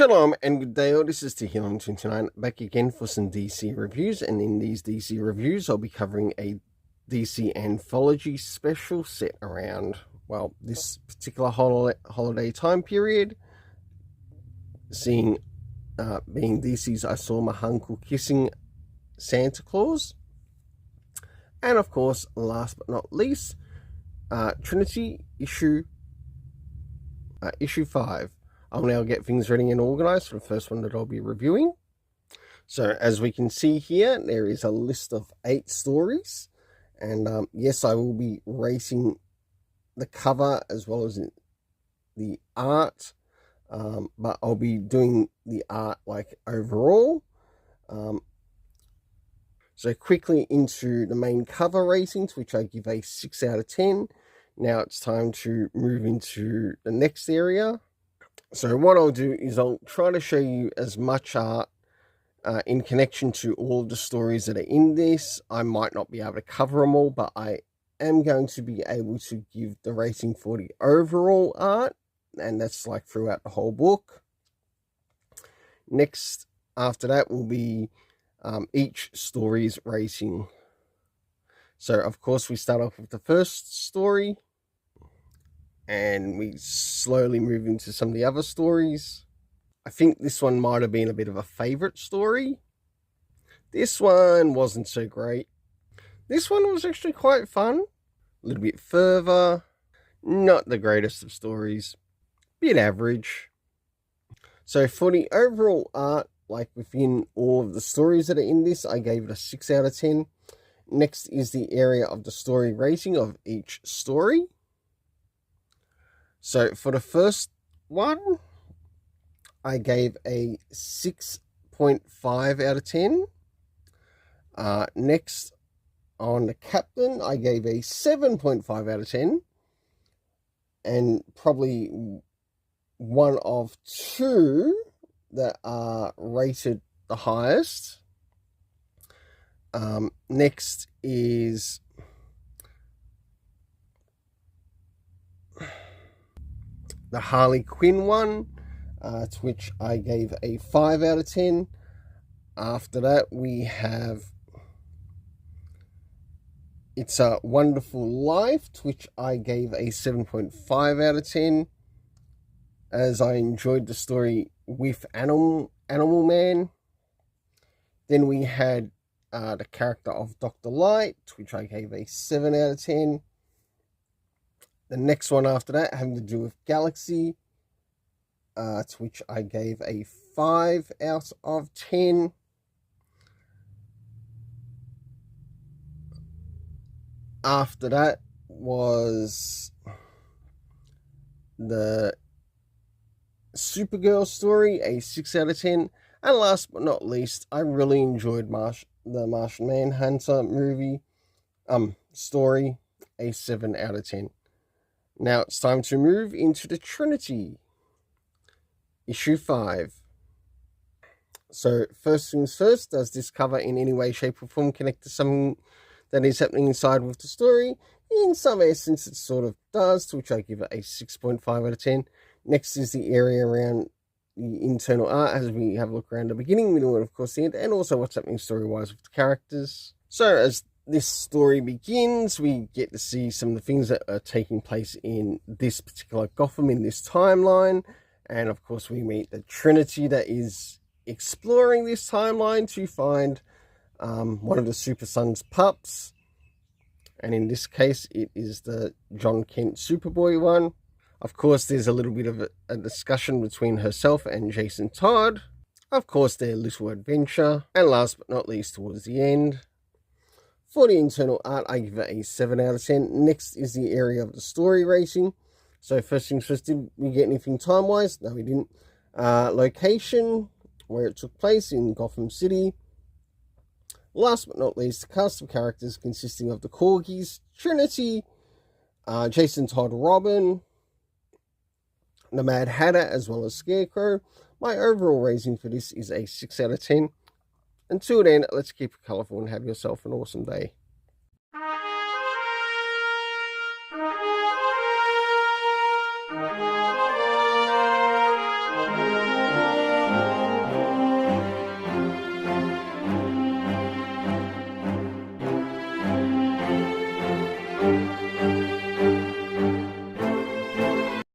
Shalom and good day all, this is Healing29 back again for some DC reviews, and in these DC reviews I'll be covering a DC anthology special set around, well, this particular holiday time period, being DC's I Saw My Hunkel Kissing Santa Claus, and of course, last but not least, Trinity issue 5. I'll now get things ready and organized for the first one that I'll be reviewing. So as we can see here, there is a list of 8 stories. And yes, I will be rating the cover as well as the art. But I'll be doing the art like overall. So quickly into the main cover ratings, which I give a 6 out of 10. Now it's time to move into the next area. So what I'll do is I'll try to show you as much art in connection to all of the stories that are in this. I might not be able to cover them all, but I am going to be able to give the rating for the overall art, and that's like throughout the whole book. Next, after that, will be each story's rating. So, of course, we start off with the first story, and we slowly move into some of the other stories. I think this one might have been a bit of a favorite story. This one wasn't so great. This one was actually quite fun. A little bit further. Not the greatest of stories. Bit average. So for the overall art, like within all of the stories that are in this, I gave it a 6 out of 10. Next is the area of the story rating of each story. So for the first one, I gave a 6.5 out of 10. Next, on the captain, I gave a 7.5 out of 10. And probably one of 2 that are rated the highest. Next is the Harley Quinn one, to which I gave a 5 out of 10. After that, we have It's a Wonderful Life, to which I gave a 7.5 out of 10, as I enjoyed the story with Animal Man. Then we had the character of Dr. Light, to which I gave a 7 out of 10. The next one after that, having to do with Galaxy, to which I gave a 5 out of 10. After that was the Supergirl story, a 6 out of 10. And last but not least, I really enjoyed the Martian Manhunter movie, story, a 7 out of 10. Now it's time to move into the Trinity, issue 5. So first things first, does this cover in any way, shape or form connect to something that is happening inside with the story? In some essence it sort of does, to which I give it a 6.5 out of 10. Next is the area around the internal art, as we have a look around the beginning, middle, and of course the end, and also what's happening story-wise with the characters. So as this story begins, we get to see some of the things that are taking place in this particular Gotham, in this timeline. And of course we meet the Trinity that is exploring this timeline to find one of the Super Sons pups. And in this case, it is the John Kent Superboy one. Of course, there's a little bit of a discussion between herself and Jason Todd. Of course, their little adventure. And last but not least, towards the end, for the internal art, I give it a 7 out of 10. Next is the area of the story rating. So first things first, did we get anything time-wise? No, we didn't. Location, where it took place, in Gotham City. Last but not least, the cast of characters consisting of the Corgis, Trinity, Jason Todd Robin, the Mad Hatter, as well as Scarecrow. My overall rating for this is a 6 out of 10. Until then, let's keep it colourful and have yourself an awesome day.